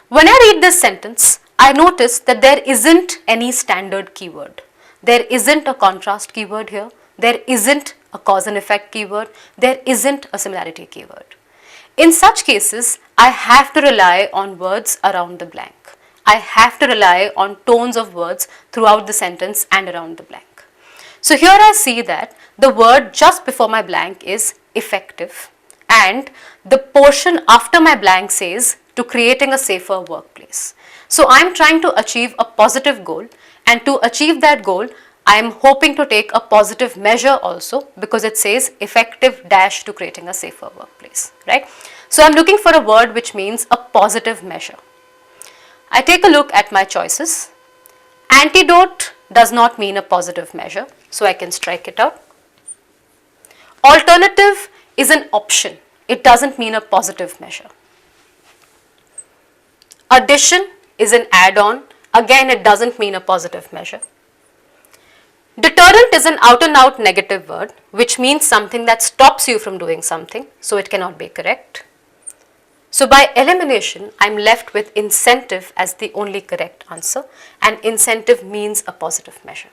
When I read this sentence, I notice that there isn't any standard keyword. There isn't a contrast keyword here. There isn't a cause and effect keyword. There isn't a similarity keyword. In such cases, I have to rely on words around the blank. I have to rely on tones of words throughout the sentence and around the blank. So here I see that the word just before my blank is effective, and the portion after my blank says to creating a safer workplace. So I am trying to achieve a positive goal, and to achieve that goal I am hoping to take a positive measure also, because it says effective dash to creating a safer workplace, right? So I am looking for a word which means a positive measure. I take a look at my choices. Antidote does not mean a positive measure, so I can strike it out. Alternative is an option. It doesn't mean a positive measure. Addition is an add-on. Again, it doesn't mean a positive measure. Deterrent is an out and out negative word, which means something that stops you from doing something, so it cannot be correct. So by elimination, I am left with incentive as the only correct answer, and incentive means a positive measure.